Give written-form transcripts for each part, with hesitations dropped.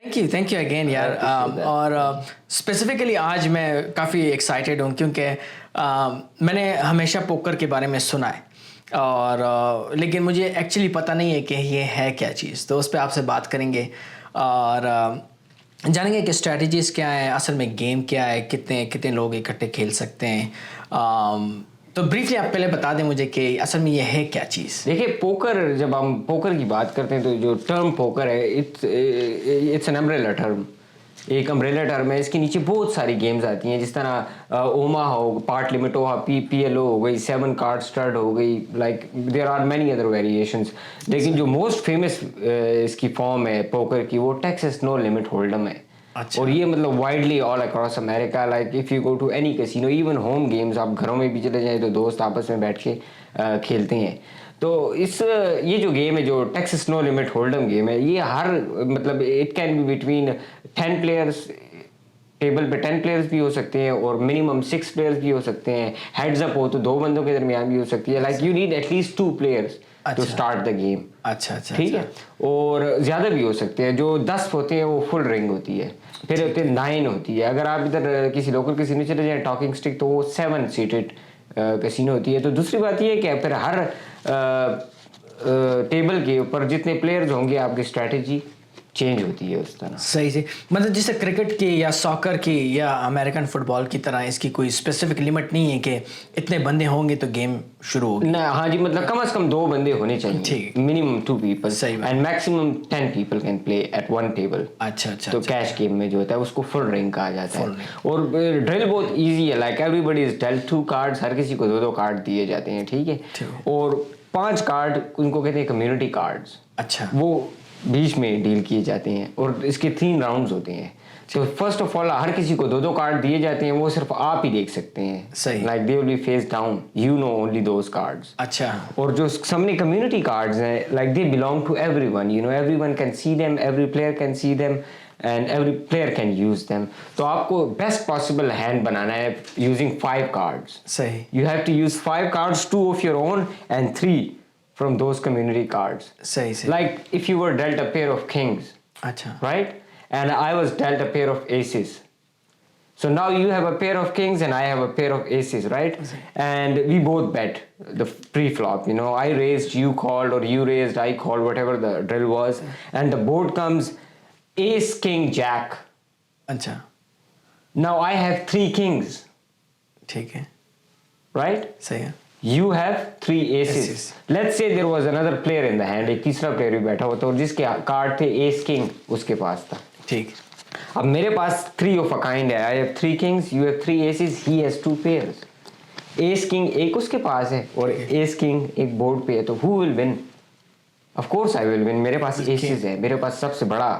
Thank you again یار. اور specifically آج میں کافی ایکسائٹیڈ ہوں کیونکہ میں نے ہمیشہ پوکر کے بارے میں سنا ہے اور لیکن مجھے ایکچولی پتہ نہیں ہے کہ یہ ہے کیا چیز. تو اس پہ آپ سے بات کریں گے اور جانیں گے کہ اسٹریٹجیز کیا ہیں, اصل میں گیم کیا ہے, کتنے لوگ اکٹھے کھیل سکتے ہیں. تو بریفلی آپ پہلے بتا دیں مجھے کہ اصل میں یہ ہے کیا چیز. دیکھیے پوکر, جب ہم پوکر کی بات کرتے ہیں تو جو ٹرم پوکر ہے اٹس این امبریلا ٹرم, ایک امبریلا ٹرم ہے. اس کے نیچے بہت ساری گیمز آتی ہیں, جس طرح اوما ہو, پارٹ لمٹ ہو, پی ایل او ہو گئی, 7 کارڈ اسٹارٹ ہو گئی, like there are many other variations. لیکن جو موسٹ فیمس اس کی فارم ہے پوکر کی وہ ٹیکسس نو لمٹ ہولڈم ہے. اور یہ مطلب widely all across America, like if you go to any casino, even home games, آپ گھروں میں بھی چلے جائیں تو دوست آپس میں بیٹھ کے کھیلتے ہیں. تو یہ جو گیم ہے, جو Texas no limit hold'em game ہے, یہ ہر مطلب it can be between 10 players, table پہ 10 پلیئرس بھی ہو سکتے ہیں اور منیمم 6 پلیئرس بھی ہو سکتے ہیں. ہیڈز اپ ہو تو 2 بندوں کے درمیان بھی ہو سکتی ہے. Like you need at least 2 players to start the game. اچھا, ٹھیک ہے, اور زیادہ بھی ہو سکتے ہیں. جو 10 ہوتے ہیں وہ فل رنگ ہوتی ہے, پھر ہوتے ہیں 9 ہوتی ہے. اگر آپ ادھر کسی لوکل کسینو چلے جائیں ٹاکنگ اسٹک, تو وہ 7 سیٹڈ کسینو ہوتی ہے. تو دوسری بات یہ ہے کہ پھر ہر ٹیبل کے اوپر جتنے پلیئرز ہوں گے آپ کی اسٹریٹجی چینج ہوتی ہے اس طرح. صحیح. مطلب جیسے کرکٹ کی یا ساکر کی یا امریکن فٹ بال کی طرح اس کی کوئی اسپیسیفک لمٹ نہیں ہے کہ اتنے بندے ہوں گے تو گیم شروع ہوگی. ہاں جی, مطلب کم از کم 2 بندے ہونے چاہیے, minimum 2 people, and maximum 10 people can play at 1 table. اچھا. تو کیش گیم میں جو ہوتا ہے اس کو فل رنگ کہا جاتا ہے. اور ڈرل بہت ایزی ہے, like everybody is dealt 2 cards, ہر کسی کو 2 کارڈ دیے جاتے ہیں. ٹھیک ہے, اور 5 کارڈ ان کو کہتے ہیں کمیونٹی کارڈس. اچھا, وہ بیچ میں ڈیل کیے جاتے ہیں اور اس کے 3 راؤنڈز ہوتے ہیں. تو فرسٹ آف آل ہر کسی کو 2 کارڈ دیے جاتے ہیں, وہ صرف آپ ہی دیکھ سکتے ہیں. Like they will be face down, you know only those cards. اچھا. اور جو سامنے کمیونٹی کارڈز ہیں, like they belong to every one, you know every one can see them, every player can see them and every player can use them. تو آپ کو best possible hand بنانا ہے یوزنگ 5 کارڈز. صحیح. You have to use 5 cards, 2 of your own and 3 from those community cards. صحیح. Like if you were dealt a pair of kings, اچھا, right, and I was dealt a pair of aces, so now you have a pair of kings and I have a pair of aces, right, and we both bet the pre-flop, you know, I raised, you called, or you raised, I called, whatever the drill was, and the board comes ace king jack. اچھا. Now I have 3 kings. ٹھیک ہے. Right. صحیح ہے. You have 3 aces. Let's say there was another player in the hand, ایک تیسرا player بھی بیٹھا ہوا تھا اور جس کے کارڈ تھے ایس کنگ اس کے پاس تھا. ٹھیک. اب میرے پاس 3 of a kind ہے, I have 3 kings, you have 3 aces, he has 2 pairs. S king ایک اس کے پاس ہے اور ایس کنگ ایک بورڈ پہ ہے, تو who will win? Of course I will win. میرے پاس aces ہے, میرے پاس سب سے بڑا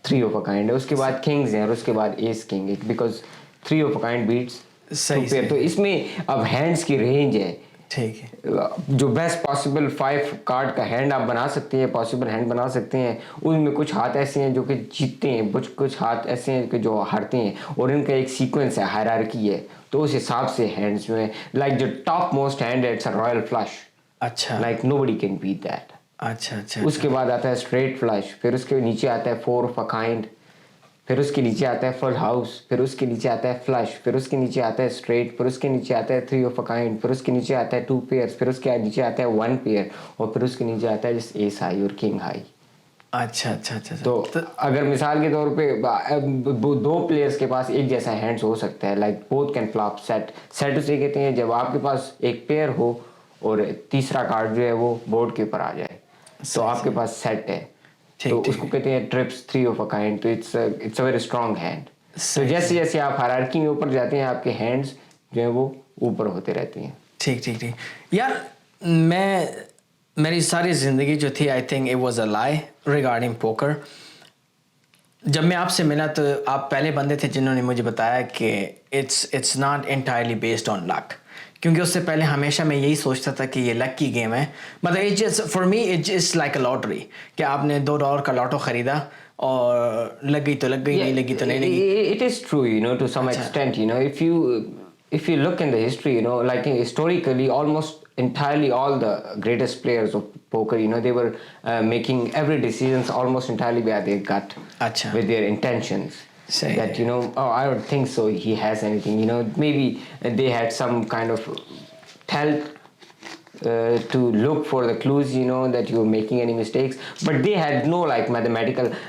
3 of a kind ہے, اس کے بعد kings ہیں اور اس کے بعد ایس کنگ ہے, because 3 of a kind beats. صحیح. تو اس میں اب ہینڈس کی رینج ہے. ٹھیک ہے. جو بیسٹ پاسبل 5 کارڈ کا ہینڈ آپ بنا سکتے ہیں, پاسبل ہینڈ بنا سکتے ہیں. ان میں کچھ ہاتھ ایسے ہیں جو کہ جیتتے ہیں, کچھ ہاتھ ایسے ہیں کہ جو ہارتے ہیں, اور ان کا ایک سیکوینس ہے, ہائرارکی ہے. تو اس حساب سے ہینڈس میں لائک جو ٹاپ موسٹ ہینڈ ہے اٹس اے رائل فلش. اچھا. Like nobody can beat that. اچھا. اس کے بعد آتا ہے اسٹریٹ فلش, پھر اس کے نیچے آتا ہے 4 of a kind, پھر اس کے نیچے آتا ہے فل ہاؤس, پھر اس کے نیچے آتا ہے فلش, پھر اس کے نیچے آتا ہے اسٹریٹ, پھر اس کے نیچے آتا ہے 3 of a kind, پھر اس کے نیچے آتا ہے 2 pairs, پھر اس کے نیچے آتا ہے 1 pair, اور پھر اس کے نیچے آتا ہے جس ایس ہائی اور کنگ ہائی. اچھا. تو اگر مثال کے طور پہ 2 پلیئرس کے پاس ایک جیسا ہینڈس ہو سکتا ہے, like both can flop set. Set اسے کہتے ہیں جب آپ کے پاس ایک پیئر ہو اور تیسرا کارڈ جو ہے وہ بورڈ کے اوپر آ جائے, تو آپ کے پاس سیٹ ہے, تو اس کو کہتے ہیں ٹرپس 3 of a kind. تو it's a very strong hand. تو جیسے جیسے آپ ہائرارکی میں اوپر جاتے ہیں آپ کے ہینڈس جو ہیں وہ اوپر ہوتے رہتے ہیں. ٹھیک. یار میری ساری زندگی جو تھی, I think it was a لائی ریگارڈنگ پوکر. جب میں آپ سے ملا تو آپ پہلے بندے تھے جنہوں نے مجھے بتایا کہ it's not entirely based on luck, کیونکہ اس سے پہلے ہمیشہ میں یہی سوچتا تھا کہ یہ لک کی گیم ہے. مطلب for me it is like a lottery, کہ آپ نے $2 کا لاٹو خریدا اور لگ گئی تو لگ گئی, نہیں لگی تو نہیں لگی. It is true, you know, to some extent, you know, if you look in the history, you know, like historically almost entirely all the greatest players of poker, you know, they were making every decisions almost entirely by their gut, Acha. with their intentions. Sahi That, you know, oh, I don't think so he has anything, you know, maybe they had some kind of help to look for the clues, you know, that you were making any mistakes, but they had no like mathematical,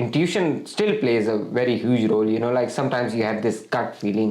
intuition still plays a very huge role, you know, like sometimes you have this gut feeling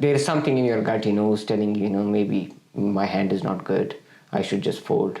there is something in your gut, you know, who's telling you, you know, maybe my hand is not good, I should just fold.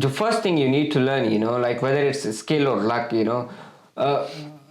the first thing you need to learn, you know, like whether it's skill or luck, you know,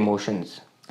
emotions.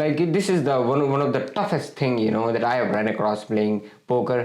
like this is the one of the toughest thing, you know, that I have run across playing poker,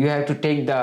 you have to take the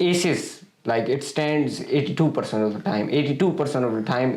aces, like it stands 82% of the time. 82% of the time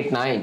8 9.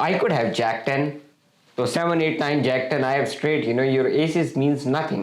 I could have jack 10. So 7 8 9 jack 10 I have straight, you know, your aces means nothing.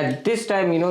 at this time, you know,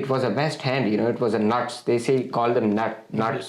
it was a best hand, you know, it was a nuts, they say call them nuts.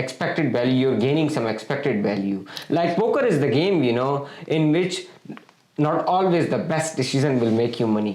expected value, you're gaining some expected value. Like poker is the game, you know, in which not always the best decision will make you money.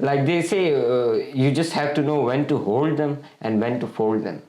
like they say you just have to know when to hold them and when to fold them.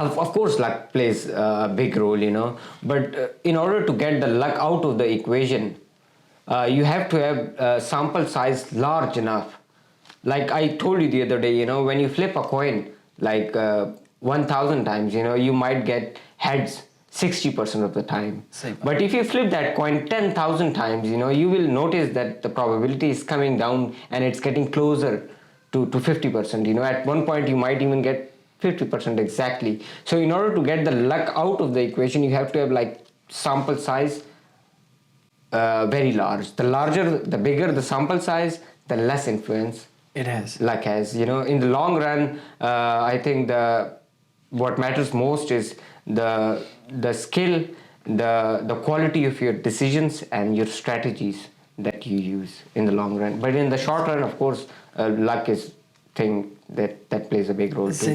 of course luck plays a big role, you know, but in order to get the luck out of the equation, you have to have sample size large enough. Like I told you the other day, you know, when you flip a coin like 1000 times, you know, you might get heads 60% of the time. But if you flip that coin 10,000 times, you know, you will notice that the probability is coming down and it's getting closer to 50%. You know, at one point you might even get 50% exactly. So in order to get the luck out of the equation, you have to have like sample size very large. The bigger the sample size, the less influence it has. Luck has. You know, in the long run, I think what matters most is the skill, the quality of your decisions and your strategies that you use in the long run. But in the short run, of course, luck is thing that plays a big role too.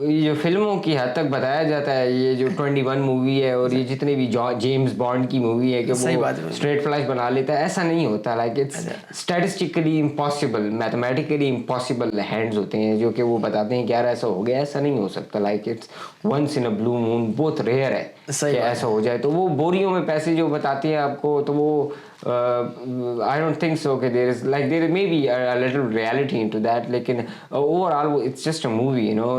جو فلموں کی حد تک بتایا جاتا ہے یہ جو 21 مووی ہے اور یہ جتنے بھی جیمز بانڈ کی مووی ہے کہ وہ اسٹریٹ فلش بنا لیتا ہے, ایسا نہیں ہوتا. Like it's statistically impossible, mathematically impossible hands ہوتے ہیں جو کہ وہ بتاتے ہیں کہ یار ایسا ہو گیا, ایسا نہیں ہو سکتا. لائک اٹس ونس ان اے بلو مون, بہت ریئر ہے کہ ایسا ہو جائے. تو وہ بوریوں میں پیسے جو بتاتے ہیں آپ کو, تو وہ I don't think so کہ there may be a little reality into that, لیکن overall it's just a movie, you know.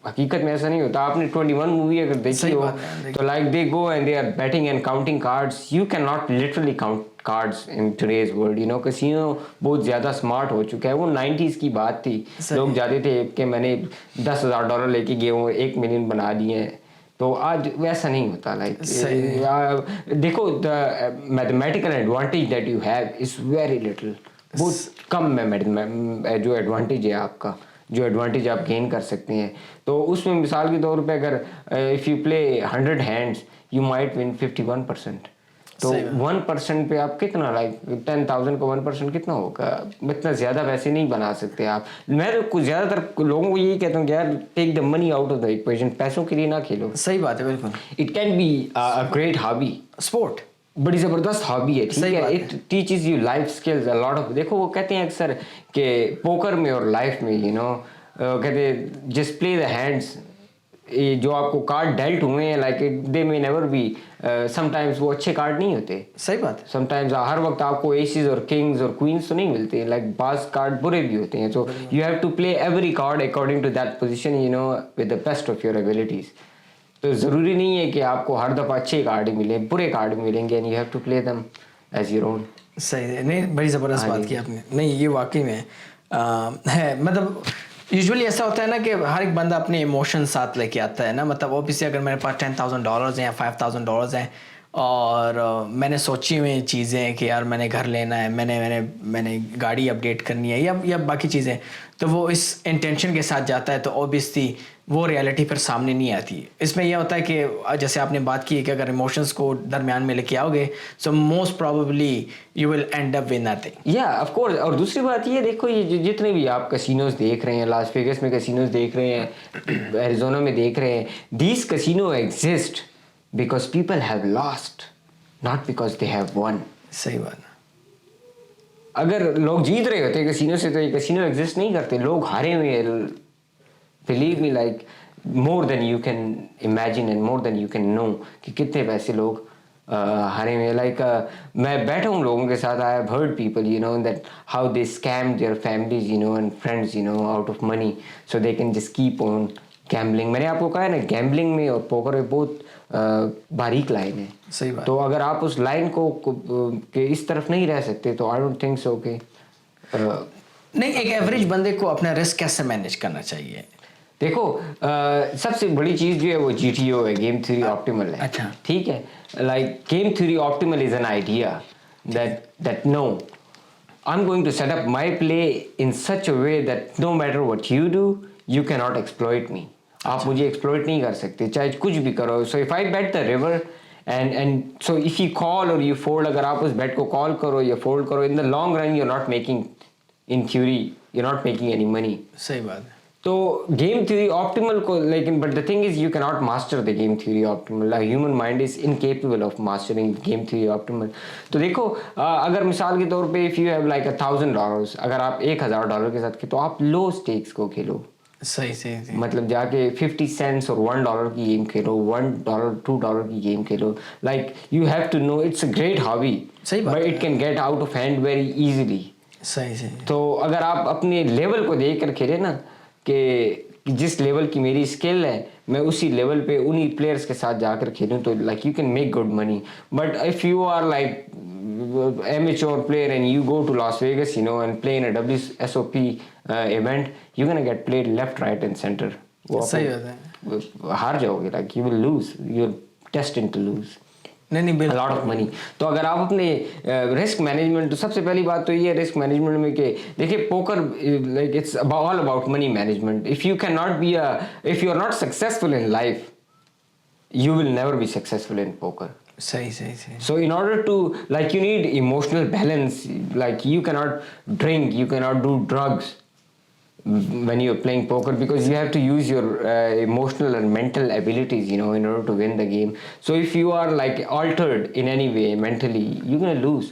حقیقت میں ایسا نہیں ہوتا. آپ نے 21 مووی اگر دیکھی ہو تو like they go and they are betting and counting cards. You cannot literally count cards in today's world, you know. Casino بہت زیادہ اسمارٹ ہو چکا ہے. وہ 90s کی بات تھی, لوگ جاتے تھے کہ میں نے $10,000 لے کے گیا ہوں, 1 ملین بنا دیے ہیں. تو آج ویسا نہیں ہوتا. لائک دیکھو mathematical advantage that you have is very little, بہت کم ہے جو ایڈوانٹیج ہے آپ کا, جو ایڈوانٹیج آپ گین کر سکتے ہیں. تو اس میں مثال کے طور پہ اگر if you play 100 hands you might one 51%. تو 1% پہ آپ کتنا, لائک 10,000 کا 1% کتنا ہوگا؟ اتنا زیادہ پیسے نہیں بنا سکتے آپ. میں تو زیادہ تر لوگوں کو یہی کہتا ہوں کہ یار take the money out of the equation, پیسوں کے لیے نہ کھیلو. صحیح بات ہے, بالکل. It can be a great hobby, sport بڑی زبردست ہابی ہے, ٹھیک ہے. It teaches you life skills a lot of. دیکھو وہ کہتے ہیں اکثر کہ پوکر میں اور لائف میں, یو نو, کہتے ہیں جسٹ پلے دا ہینڈس. جو آپ کو کارڈ ڈیلٹ ہوئے ہیں, لائک دے میں نیور بی, سم ٹائمز وہ اچھے کارڈ نہیں ہوتے. صحیح بات ہے. سم ٹائمز ہر وقت آپ کو ایسیز اور کنگز اور کوئنس تو نہیں ملتے. لائک بعض کارڈ برے بھی ہوتے ہیں. So you have to play every card according to that position, you know, with the best of your abilities. تو ضروری نہیں ہے کہ آپ کو ہر دفعہ اچھے کارڈ ملیں, برے کارڈ ملیں گے, and you have to play them as your own. صحیح ہے, نہیں بڑی زبردست بات کی آپ نے. نہیں یہ واقعی میں ہے, مطلب یوزولی ایسا ہوتا ہے نا کہ ہر ایک بندہ اپنے ایموشن ساتھ لے کے آتا ہے نا. مطلب اوبیسلی اگر میرے پاس $10,000 ہیں یا $5,000 ہیں اور میں نے سوچی ہوئی چیزیں کہ یار میں نے گھر لینا ہے, میں نے گاڑی اپڈیٹ کرنی ہے یا باقی چیزیں, تو وہ اس انٹینشن کے ساتھ جاتا ہے, تو اوبیسلی وہ ریالٹی پھر سامنے نہیں آتی. اس میں یہ ہوتا ہے کہ جیسے آپ نے بات کی ہے کہ اگر ایموشنس کو درمیان میں لے کے آؤ گے so most probably you will end up with nothing. یا آف کورس. اور دوسری بات یہ دیکھو, یہ جتنے بھی آپ کسینوز دیکھ رہے ہیں, لاس ویگس میں کسینوز دیکھ رہے ہیں, ایریزونا میں دیکھ رہے ہیں, these casino exist because people have lost, not because they have one. صحیح بات ہے. اگر لوگ جیت رہے ہوتے کسینو سے تو یہ کسینو ایگزسٹ نہیں کرتے. لوگ ہارے ہوئے, believe me, like more than you can imagine and more than you can know کہ کتنے پیسے لوگ ہارے ہوئے. لائک میں بیٹھا ہوں لوگوں کے ساتھ, I have heard people, you know, that how they scam their families, you know, and friends, you know, out of money so they can just keep on gambling. میں نے آپ کو کہا ہے نا, گیمبلنگ میں اور پوکر میں بہت باریک لائن ہے. صحیح بات. تو اگر آپ اس لائن کو کہ اس طرف نہیں رہ سکتے تو آئی ڈونٹ تھنک سو کہ نہیں. ایک ایوریج بندے کو اپنا رسک کیسے مینیج کرنا چاہیے؟ دیکھو سب سے بڑی چیز جو ہے وہ جی ٹی او ہے, گیم تھیوری آپٹیمل ہے. اچھا ٹھیک ہے. Like game theory optimal is an idea that no, I'm going to set up my play in such a way that no matter what you do, you cannot exploit me. آپ مجھے exploit نہیں کر سکتے چاہے کچھ بھی کرو. So if I bet the river and so if you call or you fold, اگر آپ اس بیٹ کو کال کرو یا فولڈ کرو, in the long run you are not making, in theory you are not making any money. صحیح بات ہے. تو گیم تھیوری آپٹیمل کو, لیکن but the thing is you کی not master the game theory optimal. Human mind is incapable of mastering game theory optimal. تو دیکھو اگر مثال کے طور پہ اف یو ہیو لائک $1,000, اگر آپ $1,000 کے ساتھ تو آپ لو اسٹیکس کو کھیلو. صحیح. مطلب جا کے 50 سینٹس اور $1 کی گیم کھیلو, $1 $2 کی گیم کھیلو. Like you have to know it's a great hobby, but it can get out of hand very easily. صحیح. تو اگر آپ اپنے لیول کو دیکھ کر کھیلے نا کہ جس لیول کی میری اسکل ہے میں اسی لیول پہ انہی پلیئرس کے ساتھ جا کر کھیلوں تو like you can make good money. But if you are like amateur player and you go to Las Vegas, you know, and play in a WSOP event, you're gonna get played left, right and center. صحیح ہوتا ہے. ہار جاؤ گے, like you will lose, you're destined to lose. نہیں a lot of money. تو اگر آپ اپنے رسک مینجمنٹ, تو سب سے پہلی بات تو یہ ہے رسک مینجمنٹ میں کہ دیکھیے poker like it's all about money management. If you can not be if you are not successful in life you will never be successful in poker. صحیح. So in order to, like, you need emotional balance. Like you cannot drink, you cannot do drugs when you're playing poker, because you have to use your emotional and mental abilities, you know, in order to win the game. So if you are like altered in any way mentally, you're going to lose.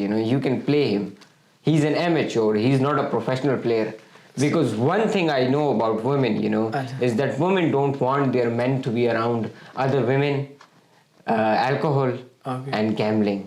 you know, you can play him. He's an amateur, he's not a professional player. Because one thing I know about women, you know, is that women don't want their men to be around other women, alcohol, and gambling.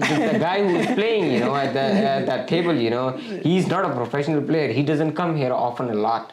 the guy who is playing, you know, at that table, you know, he's not a professional player. He doesn't come here often a lot.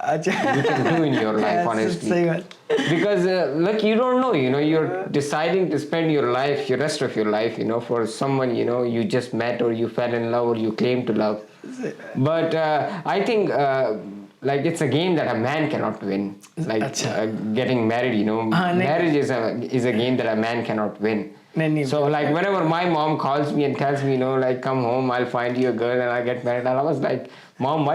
you can do in your life, honestly. Because like you don't know, you know, you're deciding to spend your life, your rest of your life, you know, for someone, you know, you just met or you fell in love or you claim to love. But I think like it's a game that a man cannot win. Like getting married, you know, marriage is a game that a man cannot win. So like whenever my mom calls me and tells me, you know, like come home, I'll find you a girl and I get married, and I was like, Mom, why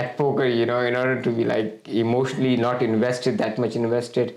At poker, you know, in order to be like emotionally not invested, that much invested,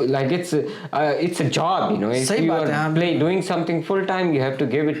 it's a job, you know. If you are doing something full time, you have to give it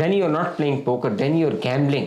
then you are not playing poker, then you are gambling.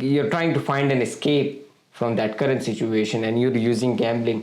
you're trying to find an escape from that current situation and you're using gambling.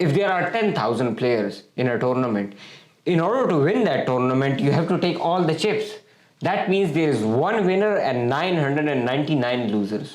if there are 10,000 players in a tournament, in order to win that tournament, you have to take all the chips. That means there is one winner and 999 losers.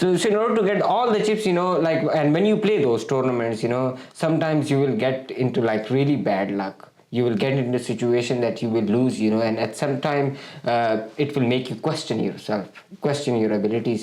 So in order to get all the chips, you know, like, and when you play those tournaments, you know, sometimes you will get into like really bad luck. You will get into a situation that you will lose, you know, and at some time it will make you question yourself, question your abilities.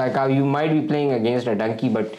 like you might be playing against a donkey but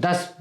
10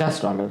$10,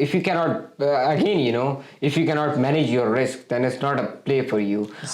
if you cannot again, you know, if you cannot manage your risk, then it's not a play for you.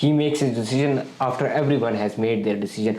he makes his decision after everyone has made their decision,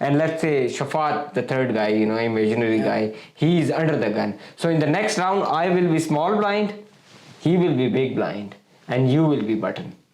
and let's say Shafat, the third guy, you know, imaginary guy, he is under the gun. So in the next round, I will be small blind, he will be big blind, and you will be button.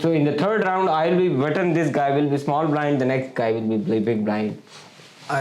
So in the third round, I will be button, this guy will be small blind, the next guy will be big blind.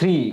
3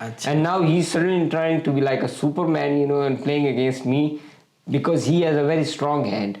and now he is suddenly trying to be like a superman, you know, and playing against me because he has a very strong hand.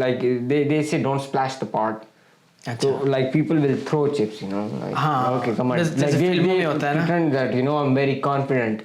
like they say don't splash the pot. So like people will throw chips, you know, like okay, come on, like they pretend that, you know, I'm very confident.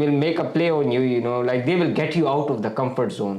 will make a play on you, you know, like they will get you out of the comfort zone.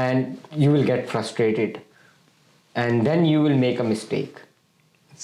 and you will get frustrated, and then you will make a mistake.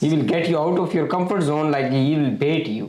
He will get you out of your comfort zone, like he will bait you.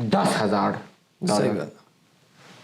$10,000.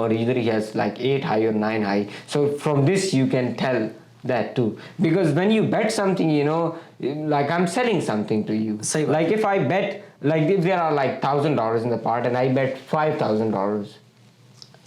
or either he has like 8 high or 9 high. So from this you can tell that too, because when you bet something, you know, like I'm selling something to you. Like if I bet, like if there are like $1,000 in the pot and I bet $5,000.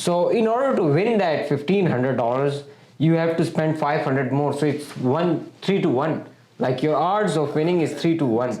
So in order to win that $1,500, you have to spend 500 more. So it's 3 to 1. Like your odds of winning is 3 to 1.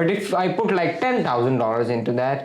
But if I put like $10,000 into that,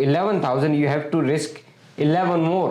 11,000 you have to risk 11 more,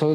So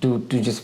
to just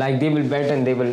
like they will bet and they will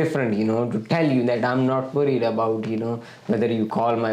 different, you know, to tell you that I'm not worried about, you know, whether you call my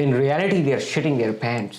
In reality they are shitting their pants.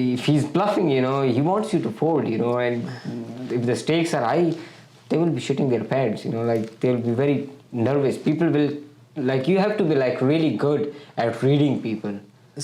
if he's bluffing, you know, he wants you to fold, you know, and if the stakes are high, they will be shitting their pants, you know, like they will be very nervous. People will, like, you have to be like really good at reading people.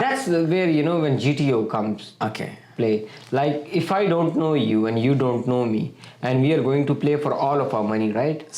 That's where, you know, when GTO comes okay play. Like if I don't know you and you don't know me and we are going to play for all of our money, right?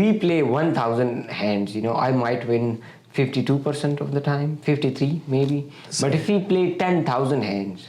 we play 1000 hands, you know, I might win 52% of the time, 53 maybe. But if we play 10,000 hands,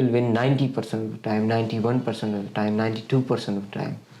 will win 90% of the time, 91% of the time, 92% of the time.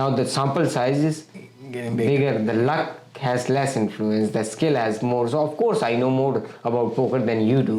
now the sample size is Getting big. bigger, the luck has less influence, the skill has more. So of course I know more about poker than you do.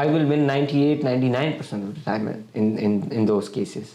I will win 98, 99% of the time in those cases.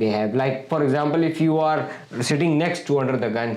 they have. Like for example, if you are sitting next to under the gun,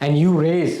and you raise,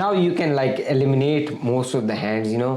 now you can like eliminate most of the hands, you know.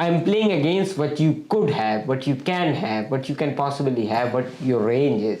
I am playing against what you could have, what you can have, what you can possibly have, what your range is.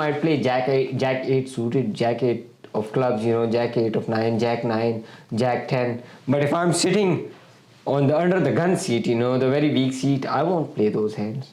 might play jack 8 suited, jack 8 of clubs, you know, jack 8 of 9, jack 9, jack 10. But if I'm sitting on the under the gun seat, you know, the very weak seat, I won't play those hands.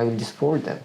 I will just fold them.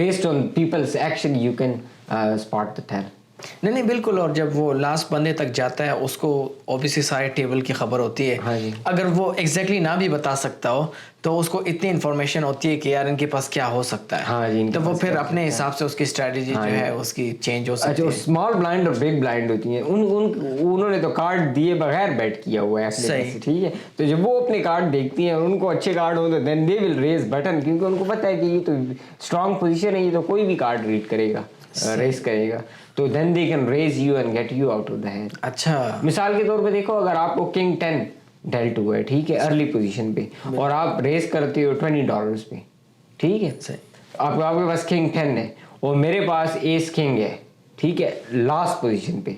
based on people's action, you can spot the tell. نہیں بالکل. اور جب وہ last بندے تک جاتا ہے اس کو اوبیسلی سارے ٹیبل کی خبر ہوتی ہے. ہاں جی. اگر وہ ایگزیکٹلی نہ بھی بتا سکتا ہو تو اس کو اتنی انفارمیشن ہوتی ہے کہ یار ان کے پاس کیا ہو سکتا ہے. ہاں جی. تو وہ پھر اپنے حساب سے اس کی اسٹریٹجی جو ہے اس کی چینج ہو سکتی ہے. اچھا اسمال بلائنڈ اور بگ بلائنڈ ہوتی ہیں, انہوں نے تو کارڈ دیے بغیر بیٹ کیا ہوا ہے صحیح. ٹھیک ہے. تو جب وہ اپنے کارڈ دیکھتی ہیں اور ان کو اچھے کارڈ ہو تو then they will raise button, کیونکہ ان کو پتہ ہے کہ یہ تو اسٹرانگ پوزیشن ہے, یہ تو کوئی بھی کارڈ ریڈ کرے گا, ریز کرے گا. تو then they can raise you and get you out of the hand. اچھا مثال کے طور پہ دیکھو, اگر آپ کو کنگ 10 ڈیلٹ ہوا ہے, ٹھیک ہے, ارلی پوزیشن پہ, اور آپ ریز کرتے ہو $20 پہ, ٹھیک ہے, آپ کے پاس کنگ 10 ہے اور میرے پاس ایس کنگ ہے, ٹھیک ہے, لاسٹ پوزیشن پہ,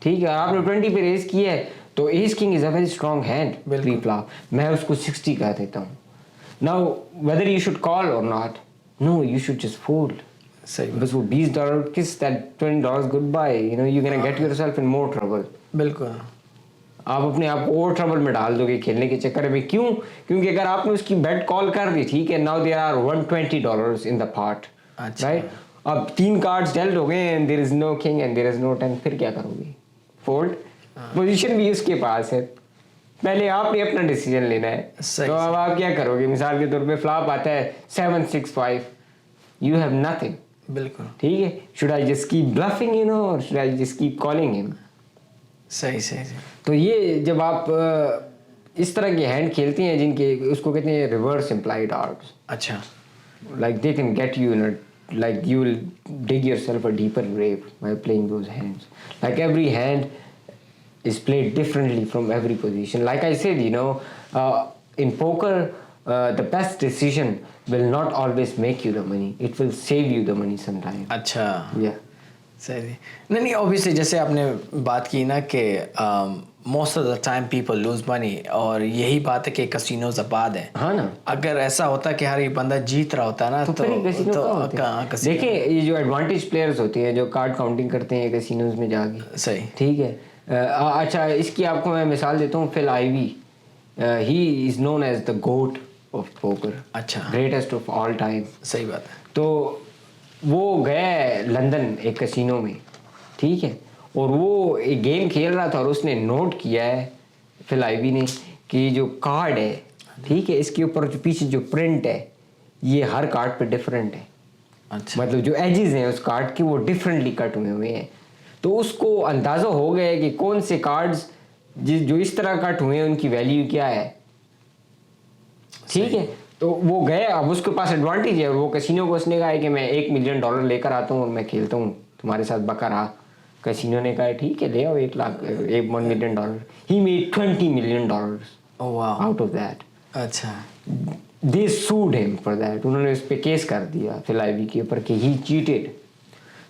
ٹھیک ہے, اور آپ نے 20 پہ ریز کیا ہے, تو ace king is a very strong hand pre flop. میں اس کو 60 کہہ دیتا ہوں. Now whether you should call or not, no you should just fold. صحیح. بس وہ $20 kiss that $20 goodbye, you know you can get yourself in more trouble. بالکل. آپ اپنے آپ کو اور ٹربل میں ڈال دو گے کھیلنے کے چکر میں. کیوں؟ کیونکہ اگر آپ نے اس کی بیٹ کال کر دی, ٹھیک ہے, now there are $120 in the pot, right. اب 3 کارڈز ڈیلٹ ہو گئے and there is no king and there is no 10, پھر کیا کرو گے؟ فولڈ. پوزیشن بھی اس کے پاس ہے, پہلے آپ نے اپنا ڈیسیجن لینا ہے. تو اب آپ کیا کرو گے؟ مثال کے طور پہ فلاپ آتا ہے 7-6-5, یو ہیو نتھنگ. بالکل. ٹھیک ہے, should I just keep bluffing you know or should I just keep calling him. صحیح صحیح. تو یہ جب آپ اس طرح کے ہینڈ کھیلتے ہیں جن کے اس کو کہتے ہیں ریورس امپلائڈ آرٹس. اچھا. Like they can get you in like you will dig yourself a deeper grave by playing those hands. Like every hand is played differently from every position. Like I said, you know, in poker, the best decision will not always make you the money. It will save you the money sometime. اچھا. Yeah. صحیح. نہیں obviously جیسے آپ نے بات کی نا کہ most of the time people lose money, اور یہی بات ہے کہ کسینوز آباد ہیں. ہاں نا. اگر ایسا ہوتا کہ ہر ایک بندہ جیت رہا ہوتا نا تو دیکھیں یہ جو ایڈوانٹیج پلیئرز ہوتے ہیں جو کارڈ کاؤنٹنگ کرتے ہیں کسینوز میں جا کے. صحیح. ٹھیک ہے. اچھا اس کی آپ کو میں مثال دیتا ہوں. Phil Ivey, he is known as the GOAT of poker. اچھا. Greatest of all time. صحیح بات ہے. تو وہ گیا لندن ایک کسینو میں, ٹھیک ہے, اور وہ ایک گیم کھیل رہا تھا اور اس نے نوٹ کیا ہے فل آئیوی نے کہ جو کارڈ ہے, ٹھیک ہے, اس کے اوپر جو پیچھے جو پرنٹ ہے یہ ہر کارڈ پہ ڈفرینٹ ہے. اچھا. مطلب جو ایجز ہیں اس کارڈ کے وہ ڈفرینٹلی کٹ ہوئے ہیں. تو اس کو اندازہ ہو گیا کہ کون سے کارڈز جو اس طرح کٹ ہوئے ہیں ان کی ویلیو کیا ہے. ٹھیک ہے. تو وہ گیا, اب اس کے پاس ایڈوانٹیج ہے, اور وہ کسینو کو اس نے کہا ہے کہ میں $1 ملین لے کر آتا ہوں اور میں کھیلتا ہوں تمہارے ساتھ بکا رہا. کسینو نے کہا ٹھیک ہے لے آؤ $1 million. He made $20 million out of that. اچھا. دے سوڈ ہم فار دیٹ. انہوں نے اس پہ کیس کر دیا فل آئیوی کے اوپر کہ ہی چیٹڈ.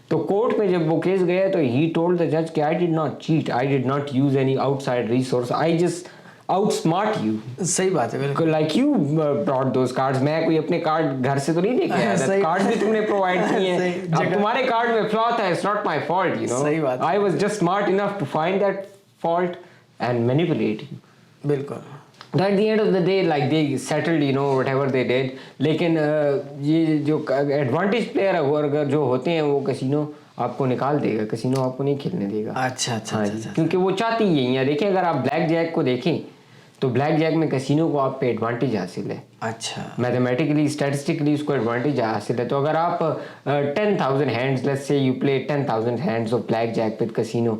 تو کورٹ میں جب وہ کیس گیا تو ہی ٹولڈ دا جج کہ I did not cheat, I did not use any outside resource, I just outsmart you. صحیح بات ہے بالکل. Like you brought those cards, میں کوئی اپنے کارڈ گھر سے تو نہیں دے کے آیا تھا, کارڈ بھی تم نے پرووائڈ کیے ہیں. اب تمہارے کارڈ میں فلا تھا, it's not my fault, you know. صحیح بات. I was just smart enough to find that fault and manipulate you. بالکل. At the end of the day, like they settled, you know, whatever they did. لیکن یہ جو advantage player ہے وہ اگر جو ہوتے ہیں وہ کسینو آپ کو نکال دے گا, کسینو آپ کو نہیں کھیلنے دے گا. اچھا اچھا. کیونکہ وہ چاہتی یہی ہے. دیکھیں اگر آپ بلیک جیک کو دیکھیں تو بلیک جیک میں کسینو کو آپ پہ ایڈوانٹیج حاصل ہے. اچھا. میتھمیٹیکلی اسٹیٹسٹکلی اس کو ایڈوانٹیج حاصل ہے. تو اگر آپ 10,000 hands, let's say you play 10,000 hands of blackjack with casino,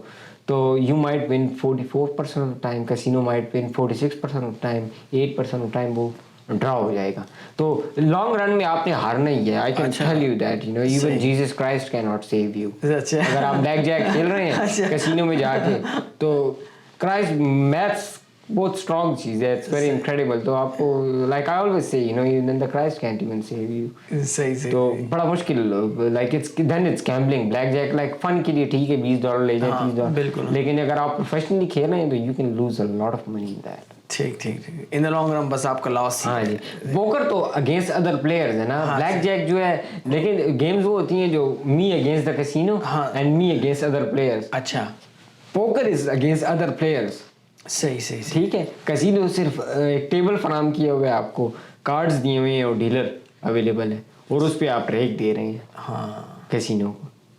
تو you might win 44% of time, casino might win 46% of time, 8% of time وہ ڈرا ہو جائے گا. تو لانگ رن میں آپ نے ہارنا ہی ہے. I can tell you that, you know, even Jesus Christ can not save you. اگر آپ بلیک جیک کھیل رہے ہیں کسینو میں جا کے تو کرائسٹ میتھس بہت اسٹرانگ چیز ہے, اٹس ویری انکریڈیبل. تو آپ کو like I always say, you know, even the Christ can't even save you. صحیح. تو بڑا مشکل, like it's then it's gambling. Blackjack like fun کے لیے ٹھیک ہے $20 لے جائیں, $30. بالکل. لیکن اگر آپ پروفیشنلی کھیل رہے ہیں تو you can lose a lot of money in that. ٹھیک ٹھیک. ان دا لانگ رن بس آپ کا لاس. ہاں جی. پوکر تو اگینسٹ ادر پلیئرز ہے نا, بلیک جیک جو ہے, لیکن گیمز وہ ہوتی ہیں جو me against the casino and me against other players. اچھا. Poker is against other players. صحیح صحیح. ٹھیک ہے. کسینو صرف ایک ٹیبل فراہم کیا ہوا ہے آپ کو, کارڈز دیے ہوئے ہیں اور ڈیلر اویلیبل ہے, اور اس پہ آپ ریک دے رہے ہیں. ہاں. کسینو کو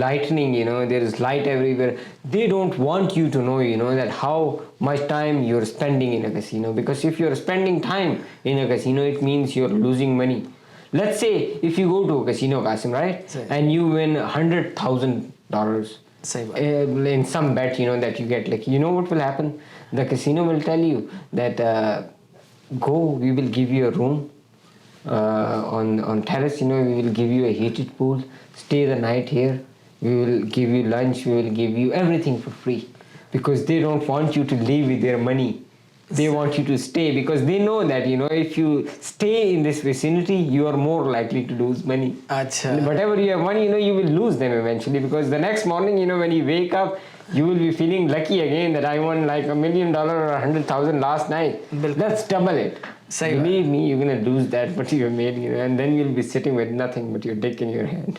lightning, you know, there is light everywhere. They don't want you to know, you know, that how much time you're spending in a casino, because if you're spending time in a casino, it means you're losing money. Let's say if you go to a casino, Qasim, right, and you win $100,000 in some bet, you know, that you get, like, you know what will happen? The casino will tell you that go, we will give you a room on terrace, you know, we will give you a heated pool, stay the night here, we will give you lunch, we will give you everything for free, because they don't want you to leave with their money. They want you to stay because they know that, you know, if you stay in this vicinity, you are more likely to lose money. Achha. Whatever you have money, you know, you will lose them eventually, because the next morning, you know, when you wake up, you will be feeling lucky again that I won like $1 million or 100,000 last night. Let's double it. Believe me, you're gonna lose that what you have made, you know, and then you'll be sitting with nothing but your dick in your hand.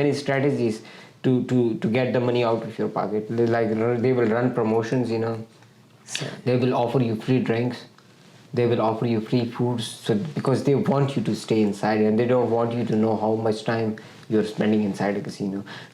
many strategies to get the money out of your pocket. They will run promotions, you know. They will offer you free drinks. They will offer you free foods, so because they want you to stay inside and they don't want you to know how much time you're spending inside a casino.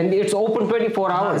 And it's open 24 hours.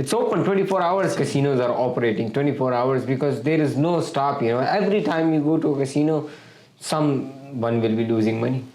It's open 24 hours. Casinos are operating 24 hours because there is no stop, you know. Every time you go to a casino, someone will be losing money.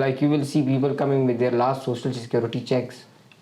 like you will see people coming with their last social security checks.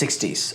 60s,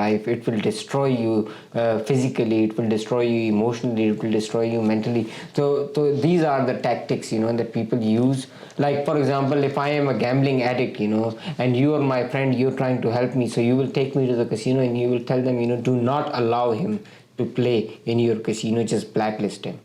life. It will destroy you physically, it will destroy you emotionally, it will destroy you mentally. So these are the tactics, you know, that people use. Like for example, if I am a gambling addict, you know, and you are my friend, you're trying to help me, so you will take me to the casino and you will tell them, you know, do not allow him to play in your casino, just blacklist him.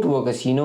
to a casino,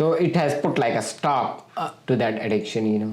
So it has put like a stop to that addiction, you know.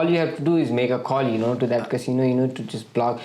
All you have to do is make a call, you know, to that casino, you know, to just block.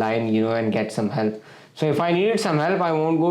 line, you know, and get some help. So if I needed some help, I won't go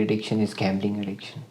addiction is gambling addiction.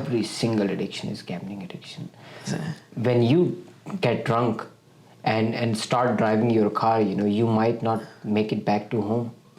Every single addiction is gambling addiction. When you get drunk and start driving your car, you know, you might not make it back to home.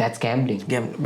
That's gambling.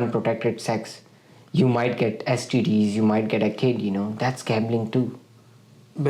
unprotected sex, you might get STDs, you might get a kid, you know, that's gambling too.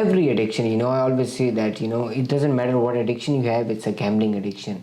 every addiction, you know, I always say that, you know, it doesn't matter what addiction you have, it's a gambling addiction.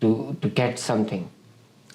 to get something,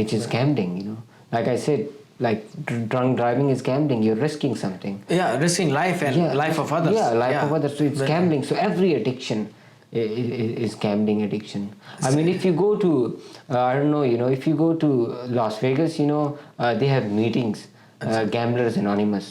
which is gambling, you know. Like I said, like drunk driving is gambling. You're risking something. yeah risking life and life of others. Yeah, life of others. So it's gambling. So every addiction is gambling addiction. I mean, if you go to, I don't know, you know, if you go to Las Vegas, you know, they have meetings, Gamblers Anonymous.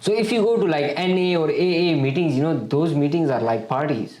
So if you go to like NA or AA meetings, you know, those meetings are like parties.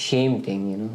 shame thing, you know.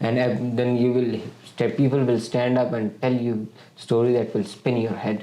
And then people will stand up and tell you story that will spin your head.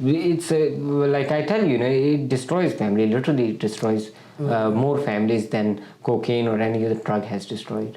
It's like I tell you, it destroys family. Literally, it destroys more families than cocaine or any other drug has destroyed.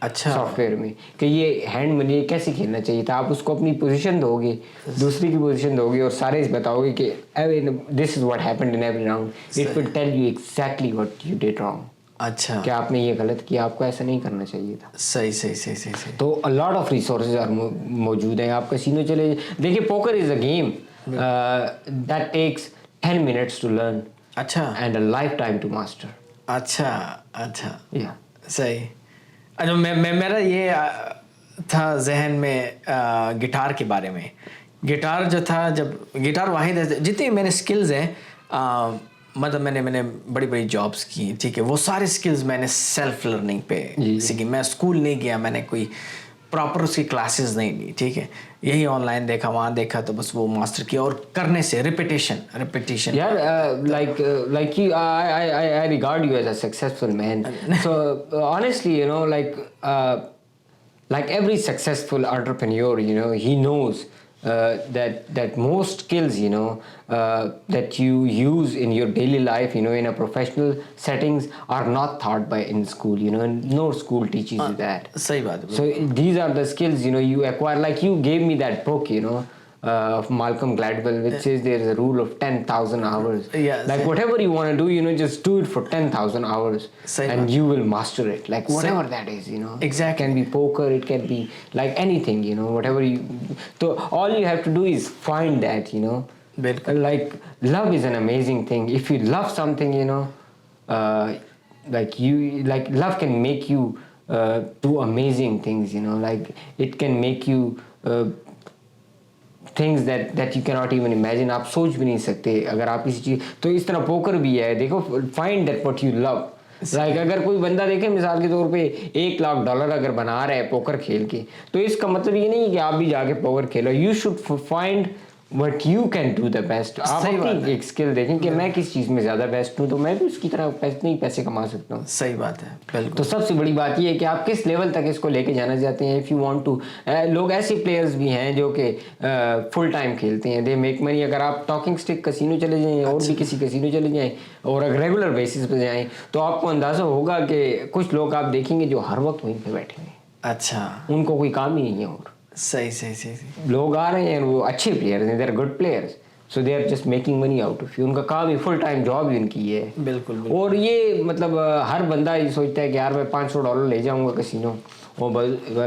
اچھا soft where میں کہ یہ hand من یہ کیسے کھیلنا چاہیے تھا. آپ اس کو اپنی پوزیشن دو گے, دوسری کی پوزیشن دو گے اور سارے بتاؤ گے کہ this is what happened in every round. It will tell you exactly what you did wrong. اچھا کہ آپ نے یہ غلط کیا, آپ کو ایسا نہیں کرنا چاہیے تھا. صحیح. تو a lot of resources موجود ہیں. آپ کسینو چلے دیکھیے, پوکر از a game that takes 10 minutes to learn اچھا and a lifetime to master. اچھا Yeah. صحیح. اچھا میرا یہ تھا ذہن میں گٹار کے بارے میں. گٹار جو تھا, جب گٹار واحد ہے جتنی میرے سکلز ہیں, مطلب میں نے بڑی جابس کی, ٹھیک ہے, وہ سارے سکلز میں نے سیلف لرننگ پہ سیکھی. میں اسکول نہیں گیا, میں نے کوئی پراپر اس کی کلاسز نہیں لی, ٹھیک ہے, یہی آن لائن دیکھا, وہاں دیکھا, تو بس وہ ماسٹر کیا, اور کرنے سے repetition. Yeah, like you, I regard you as a successful man. So honestly, you know, like every successful entrepreneur, you know, he knows that most skills, you know, that you use in your daily life, you know, in a professional settings are not taught by in school, you know, and no school teaches you that. صحیح بات ہے. So these are the skills, you know, you acquire. Like you gave me that book, you know, of Malcolm Gladwell, which says there is a rule of 10,000 hours. Yeah, like whatever you want to do, you know, just do it for 10,000 hours, and you will master it. Like whatever that is, you know. Exactly. It can be poker, it can be like anything, you know, whatever you. So all you have to do is find that, you know. Like love is an amazing thing. If you love something, you know, like love can make you do amazing things, you know. Like it can make you things that you cannot even imagine. آپ سوچ بھی نہیں سکتے اگر آپ کسی چیز. تو اس طرح پوکر بھی ہے. دیکھو, find that what you love. Like اگر کوئی بندہ دیکھے مثال کے طور پہ $1,00,000 اگر بنا رہا ہے پوکر کھیل کے, تو اس کا مطلب یہ نہیں کہ آپ بھی جا کے پوکر کھیلو. You should find what you can do the best. آپ اپنی ایک اسکل دیکھیں کہ میں کس چیز میں زیادہ بیسٹ ہوں, تو میں بھی اس کی طرح پیسے کما سکتا ہوں. صحیح بات ہے, بالکل. تو سب سے بڑی بات یہ ہے کہ آپ کس لیول تک اس کو لے کے جانا چاہتے ہیں. اف یو وانٹ ٹو, لوگ ایسے پلیئرز بھی ہیں جو کہ فل ٹائم کھیلتے ہیں, دے میک منی. اگر آپ ٹاکنگ اسٹک کسینو چلے جائیں اور بھی کسی کسینو چلے جائیں اور اگر ریگولر بیسس پہ جائیں, تو آپ کو اندازہ ہوگا کہ کچھ لوگ آپ دیکھیں گے جو ہر وقت وہیں پہ بیٹھے ہیں. اچھا, ان کو کوئی کام ہی نہیں ہے. اور صحیح. لوگ آ رہے ہیں, وہ اچھے پلیئرز ہیں, they are good players, so they are just making money out of you. ان کا کام ہی فل ٹائم جاب ہی ان کی ہے. بالکل. اور یہ مطلب ہر بندہ یہ سوچتا ہے کہ یار میں $500 لے جاؤں گا casino,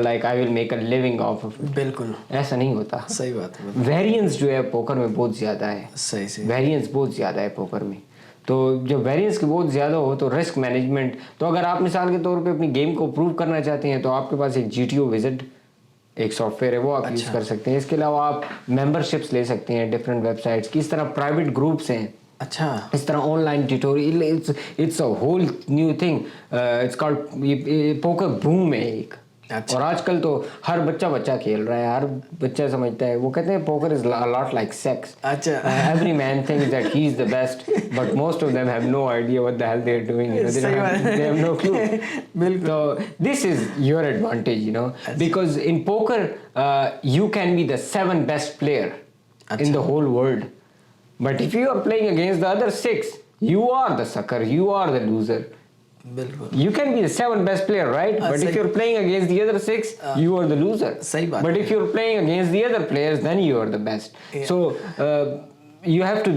like I will make a living off. بالکل ایسا نہیں ہوتا. صحیح بات ہے. ویریئنس جو ہے پوکر میں بہت زیادہ ہے. صحیح. ویریئنس بہت زیادہ ہے پوکر میں. تو جب ویریئنس کی بہت زیادہ ہو تو رسک مینجمنٹ. تو اگر آپ مثال کے طور پہ اپنی گیم کو پروو کرنا چاہتے ہیں, تو آپ کے پاس ایک GTO وزٹ ایک سافٹ ویئر ہے, وہ آپ یوز کر سکتے ہیں. اس کے علاوہ آپ ممبر شپس لے سکتے ہیں ڈفرینٹ ویب سائٹس کی. اس طرح پرائیویٹ گروپس ہیں. اچھا, اس طرح online tutorial. It's a whole new thing. It's called poker boom ہے ایک. اور آج کل تو ہر بچہ کھیل رہا ہے. ہر بچہ سمجھتا ہے, وہ کہتے ہیں پوکر از a lot like sex. اچھا, every man thinks that he is the best, but most of them have no idea what the hell they are doing, you know. They have no clue. So this is your advantage, you know, because in poker you can be the 7th best player in the whole world, but if you are playing against the other 6, you are the sucker, you are the loser. بالکل. You can be the 7th best player, right? But if you're playing against the other 6, you are the loser. صحیح بات. But if you're playing against the other players, then you are the best. So you have to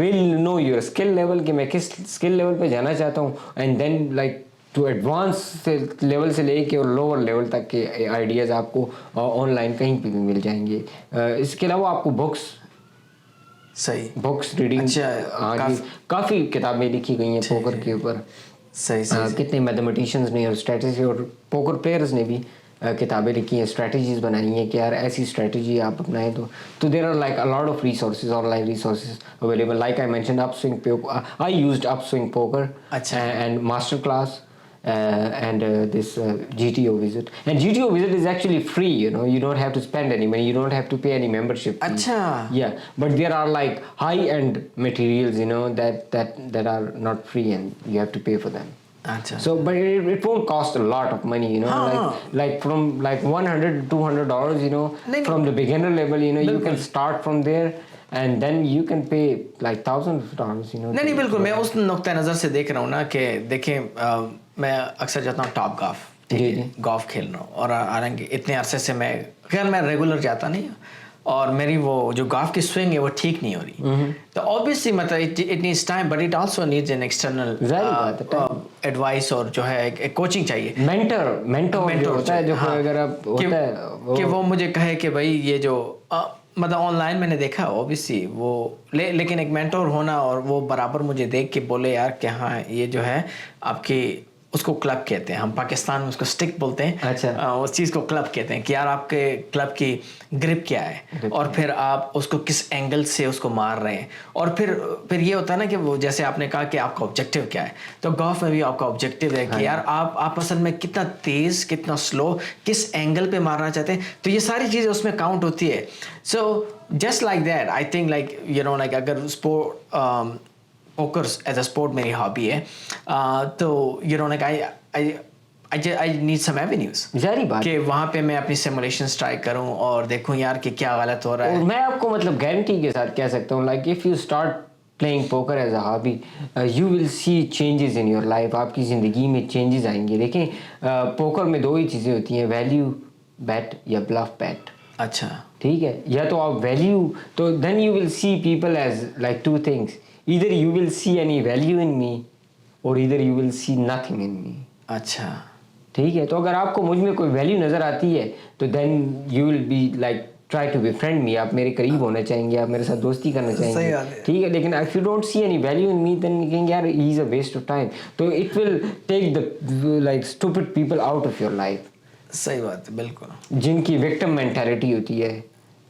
really know your skill level, کہ میں کس skill level پہ جانا چاہتا ہوں, and then like to advance level سے لے کے اور lower level تک کے ideas آپ کو آن لائن کہیں پہ بھی مل جائیں گے. اس کے علاوہ آپ کو صحیح بکس ریڈنگ, کافی کتابیں لکھی گئی ہیں پوکر کے اوپر. صحیح. کتنے میتھمیٹیشینز نے اور اسٹریٹجی اور پوکر پلیئرز نے بھی کتابیں لکھی ہیں, اسٹریٹجیز بنائی ہیں کہ یار ایسی اسٹریٹجی آپ اپنائیں. تو there are like a lot of resources, online resources available. Like I mention Upswing, I used Upswing poker and masterclass and this GTO visit. And GTO visit is actually free, you know. You don't have to spend any money, you don't have to pay any membership fee. Acha. Yeah, but there are like high-end materials, you know, that are not free and you have to pay for them. Acha. So but it won't cost a lot of money, you know. Like from like $100 to $200, you know, from the beginner level, you know. You can start from there and then you can pay like thousands of dollars, you know. نہیں بالکل میں اس نقطۂ نظر سے دیکھ رہا ہوں نا کہ دیکھیں میں اکثر جاتا ہوں ٹاپ گولف گولف کھیل رہا ہوں اور حالانکہ اتنے عرصے سے میں خیر میں ریگولر جاتا نہیں ہوں اور میری وہ جو گولف کی سوئنگ ہے وہ ٹھیک نہیں ہو رہی تو اوبیسلی مطلب it needs time but it also needs an external advice اور جو ہے ایک کوچنگ چاہیے مینٹور ہوتا ہے جو اگر آپ کہ وہ مجھے کہے کہ بھائی یہ جو مطلب آن لائن میں نے دیکھا اوبیسلی وہ لیکن ایک مینٹور ہونا اور وہ برابر مجھے دیکھ کے بولے یار کہ ہاں یہ جو ہے آپ کی اس کو کلب کہتے ہیں ہم پاکستان میں اس کو سٹک بولتے ہیں اس چیز کو کلب کہتے ہیں کہ یار آپ کے کلب کی گرپ کیا ہے اور پھر آپ اس کو کس اینگل سے اس کو مار رہے ہیں اور پھر یہ ہوتا ہے نا کہ وہ جیسے آپ نے کہا کہ آپ کا آبجیکٹو کیا ہے تو گولف میں بھی آپ کا آبجیکٹو ہے کہ یار آپ اصل میں کتنا تیز کتنا سلو کس اینگل پہ مارنا چاہتے ہیں تو یہ ساری چیزیں اس میں کاؤنٹ ہوتی ہے so just like that I think like you know like اگر sport pokers as a sport میری ہابی ہے تو you know like I need some avenues ظاہری بات کہ وہاں پہ میں اپنی سیمولیشنز ٹرائی کروں اور دیکھوں یار کہ کیا غلط ہو رہا ہے. میں آپ کو مطلب گارنٹی کے ساتھ کہہ سکتا ہوں like if you start playing poker as a hobby you will see changes in your life. آپ کی زندگی میں چینجز آئیں گے. دیکھیں پوکر میں دو ہی چیزیں ہوتی ہیں ویلیو بیٹ یا بلف بیٹ. اچھا ٹھیک ہے یا تو آپ ویلیو تو then you will see people as like two things either you will see any value in me or either you will see nothing in me. اچھا ٹھیک ہے تو اگر آپ کو مجھ میں کوئی ویلیو نظر آتی ہے تو then you will be like try to befriend me. آپ میرے قریب ہونا چاہیں گے آپ میرے ساتھ دوستی کرنا چاہیں گے ٹھیک ہے. لیکن if you don't see any value in me then کہیں گے یار he is a waste of time. تو it will take the like stupid people out of your life. صحیح بات ہے بالکل. جن کی وکٹم مینٹیلٹی ہوتی ہے.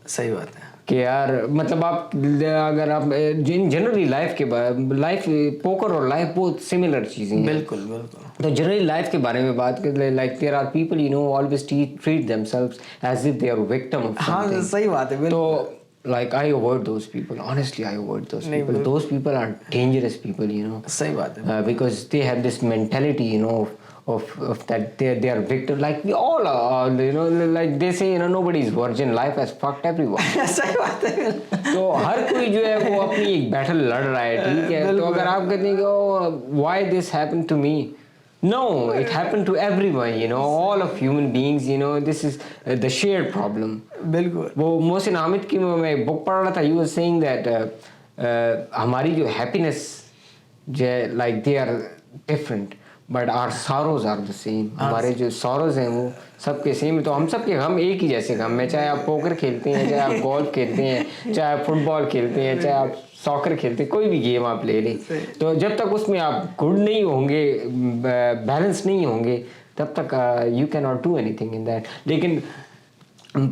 صحیح بات ہے کہ یار مطلب آپ اگر آپ جنرلی لائف کے لائف پوکر اور لائف بہت سملر چیزیں ہیں. بالکل بالکل. تو جنرلی لائف کے بارے میں بات کرتے like there are people you know always treat themselves as if they are victim of ہاں صحیح بات ہے. تو like I avoid those people. Honestly, I avoid those people. Those people are dangerous people, you know. صحیح بات ہے. Because they have this mentality, you know, of that they are victim. Like we all are, you know, like they say, you know, nobody's virgin. Life has fucked everyone. صحیح بات ہے. تو ہر کوئی جو ہے وہ اپنی ایک بیٹل لڑ رہا ہے ٹھیک ہے. تو اگر آپ کہتے ہیں کہ oh why this happened to me. No, it happened to everyone, you know, all of human beings, you know, this is the shared problem. بالکل. وہ محسن حامد کی میں بک پڑھ رہا تھا. he was saying that ہماری جو happiness جو ہے like they are different but our sorrows are the same. ہمارے جو sorrows ہیں وہ سب کے سیم. تو ہم سب کے غم ایک ہی جیسے غم ہے. چاہے آپ پوکر کھیلتے ہیں چاہے آپ گولف کھیلتے ہیں چاہے آپ فٹ بال کھیلتے ہیں چاہے آپ ساکر کھیلتے ہیں کوئی بھی گیم آپ لے لیں. تو جب تک اس میں آپ گڈ نہیں ہوں گے بیلنس نہیں ہوں گے تب تک یو کی not do anything in that. لیکن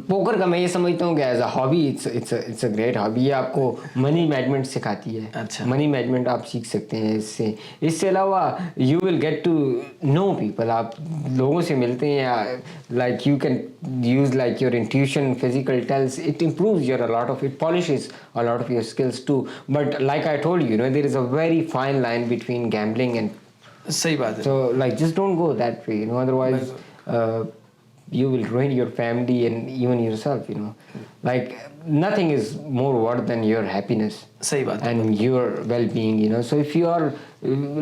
پوکر کا میں یہ سمجھتا ہوں کہ as a hobby it's a great hobby. یہ آپ کو منی مینجمنٹ سکھاتی ہے. اچھا منی مینجمنٹ آپ سیکھ سکتے ہیں اس سے. اس سے علاوہ you will get to know people. آپ لوگوں سے ملتے ہیں like you can use like your intuition physical tells. It improves your a lot of it polishes a lot of your skills too. But like I told you know there is a very fine line between gambling and صحیح بات ہے. so like just don't go that way, you know, otherwise you will ruin your family and even yourself, you know. Like nothing is more worth than your happiness صحیح بات ہے. and your well-being, you know. So if you are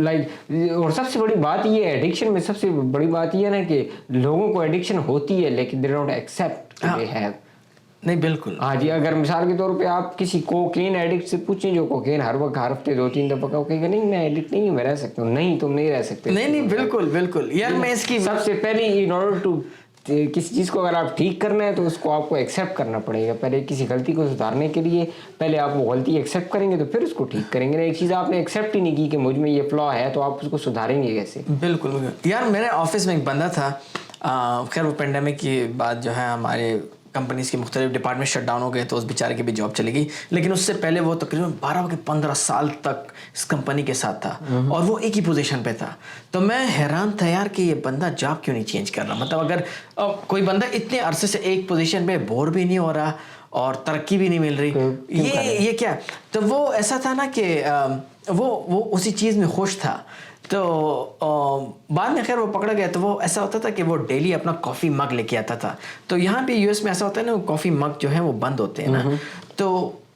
like اور سب سے بڑی بات یہ ہے addiction میں سب سے بڑی بات یہ ہے نا کہ لوگوں کو ایڈکشن ہوتی ہے لیکن they don't accept what they have. نہیں بالکل. ہاں جی. اگر مثال کے طور پہ آپ کسی کوکین ایڈکٹ سے پوچھیں جو کوکین ہر وقت ہر ہفتے 2-3 دفعہ کا کہے گا نہیں میں ایڈکٹ نہیں ہوں میں رہ سکتا ہوں. نہیں تم نہیں رہ سکتے. نہیں بالکل بالکل. یار میں اس کی سب سے پہلے ان آرڈر ٹو کسی چیز کو اگر آپ ٹھیک کرنا ہے تو اس کو آپ کو ایکسیپٹ کرنا پڑے گا. پہلے کسی غلطی کو سدھارنے کے لیے پہلے آپ وہ غلطی ایکسیپٹ کریں گے تو پھر اس کو ٹھیک کریں گے. ایک چیز آپ نے ایکسیپٹ ہی نہیں کی کہ مجھ میں یہ فلا ہے تو آپ اس کو سدھاریں گے کیسے. بالکل. یار میرے آفس میں ایک بندہ تھا خیر وہ پینڈیمک کی بعد جو ہے ہمارے کمپنیز کے مختلف ڈپارٹمنٹ شٹ ڈاؤن ہو گئے تو اس بیچارے کی بھی جاب چلی گئی. لیکن اس سے پہلے وہ تقریباً 12 کے 15 سال تک اس کمپنی کے ساتھ تھا اور وہ ایک ہی پوزیشن پہ تھا. تو میں حیران تھا یار کہ یہ بندہ جاب کیوں نہیں چینج کر رہا. مطلب اگر کوئی بندہ اتنے عرصے سے ایک پوزیشن پہ بور بھی نہیں ہو رہا اور ترقی بھی نہیں مل رہی یہ کیا. تو وہ ایسا تھا نا کہ وہ اسی چیز میں خوش تھا. تو بعد میں خیر وہ پکڑا گیا تو وہ ایسا ہوتا تھا کہ وہ ڈیلی اپنا کافی مگ لے کے آتا تھا. تو یہاں پہ US میں ایسا ہوتا ہے نا کافی مگ جو ہے وہ بند ہوتے ہیں نا. تو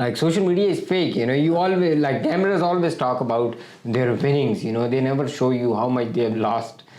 Like social media is fake, you know. You always, like gamblers always talk about their winnings, you know. They never show you how much they have lost.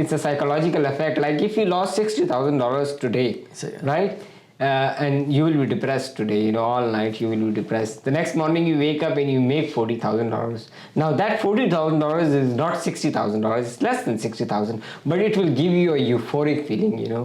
it's a psychological effect. Like if you lost $60,000 today, right? And you will be depressed today, you know, all night you will be depressed. The next morning you wake up and you make $40,000. Now that $40,000 is not $60,000. It's less than 60,000, but it will give you a euphoric feeling, you know.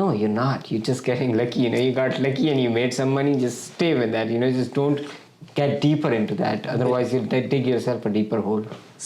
No, you're not. You're just getting lucky, you know. You got lucky and you made some money. Just stay with that, you know. Just don't get deeper into that. Otherwise, you'll dig yourself a deeper hole.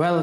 Well,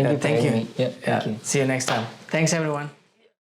Thank you. See you next time. Thanks everyone.